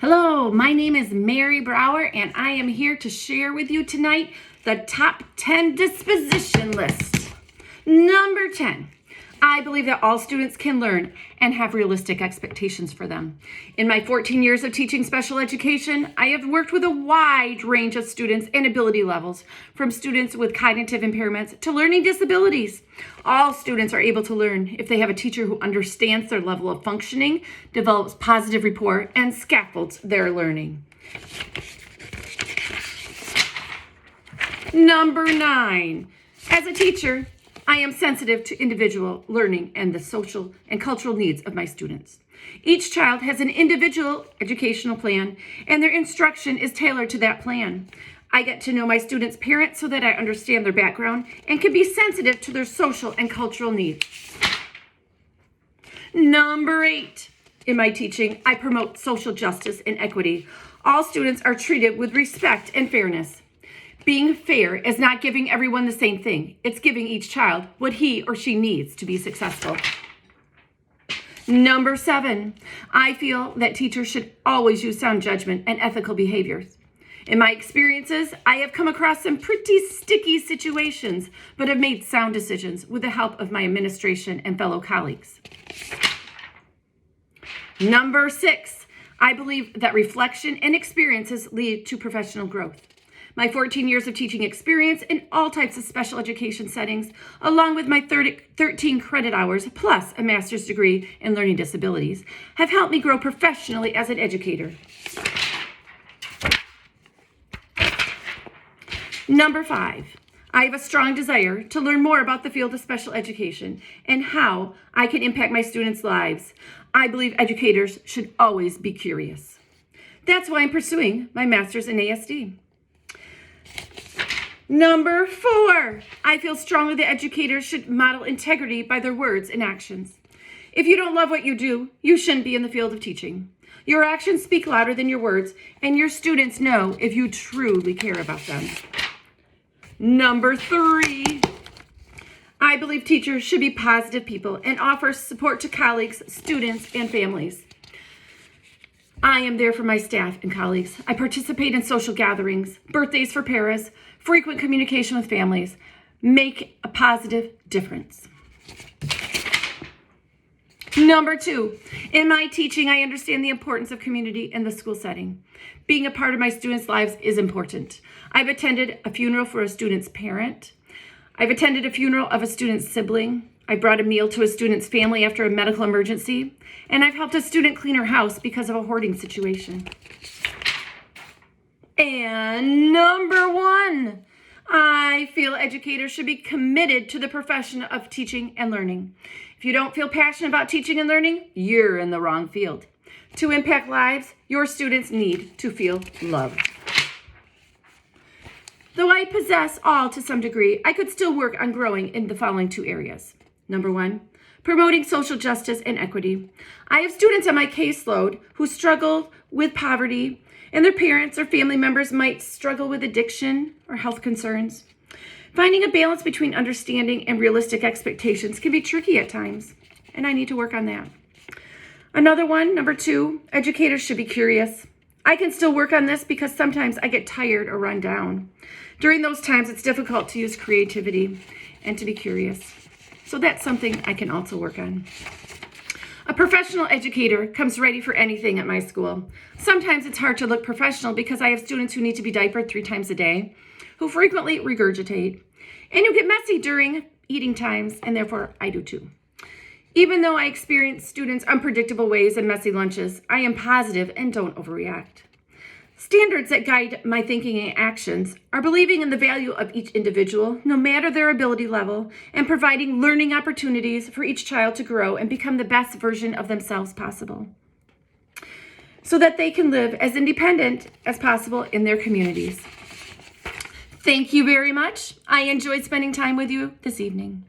Hello, my name is Mary Brower, and I am here to share with you tonight the top 10 disposition list. Number 10, I believe that all students can learn and have realistic expectations for them. In my 14 years of teaching special education, I have worked with a wide range of students and ability levels, from students with cognitive impairments to learning disabilities. All students are able to learn if they have a teacher who understands their level of functioning, develops positive rapport, and scaffolds their learning. Number 9, as a teacher, I am sensitive to individual learning and the social and cultural needs of my students. Each child has an individual educational plan, and their instruction is tailored to that plan. I get to know my students' parents so that I understand their background and can be sensitive to their social and cultural needs. Number 8, in my teaching, I promote social justice and equity. All students are treated with respect and fairness. Being fair is not giving everyone the same thing. It's giving each child what he or she needs to be successful. Number 7, I feel that teachers should always use sound judgment and ethical behaviors. In my experiences, I have come across some pretty sticky situations, but have made sound decisions with the help of my administration and fellow colleagues. Number 6, I believe that reflection and experiences lead to professional growth. My 14 years of teaching experience in all types of special education settings, along with my 13 credit hours plus a master's degree in learning disabilities, have helped me grow professionally as an educator. Number 5, I have a strong desire to learn more about the field of special education and how I can impact my students' lives. I believe educators should always be curious. That's why I'm pursuing my master's in ASD. Number 4, I feel strongly that educators should model integrity by their words and actions. If you don't love what you do, you shouldn't be in the field of teaching. Your actions speak louder than your words, and your students know if you truly care about them. Number 3, I believe teachers should be positive people and offer support to colleagues, students, and families. I am there for my staff and colleagues. I participate in social gatherings, birthdays for paras, frequent communication with families, make a positive difference. Number 2, in my teaching, I understand the importance of community in the school setting. Being a part of my students' lives is important. I've attended a funeral for a student's parent. I've attended a funeral of a student's sibling. I brought a meal to a student's family after a medical emergency, and I've helped a student clean her house because of a hoarding situation. And number 1, I feel educators should be committed to the profession of teaching and learning. If you don't feel passionate about teaching and learning, you're in the wrong field. To impact lives, your students need to feel loved. Though I possess all to some degree, I could still work on growing in the following 2 areas. Number 1, promoting social justice and equity. I have students on my caseload who struggle with poverty, and their parents or family members might struggle with addiction or health concerns. Finding a balance between understanding and realistic expectations can be tricky at times, and I need to work on that. Another one, number 2, educators should be curious. I can still work on this because sometimes I get tired or run down. During those times, it's difficult to use creativity and to be curious. So that's something I can also work on. A professional educator comes ready for anything at my school. Sometimes it's hard to look professional because I have students who need to be diapered 3 times a day, who frequently regurgitate, and who get messy during eating times, and therefore I do too. Even though I experience students' unpredictable ways and messy lunches, I am positive and don't overreact. Standards that guide my thinking and actions are believing in the value of each individual, no matter their ability level, and providing learning opportunities for each child to grow and become the best version of themselves possible, so that they can live as independent as possible in their communities. Thank you very much. I enjoyed spending time with you this evening.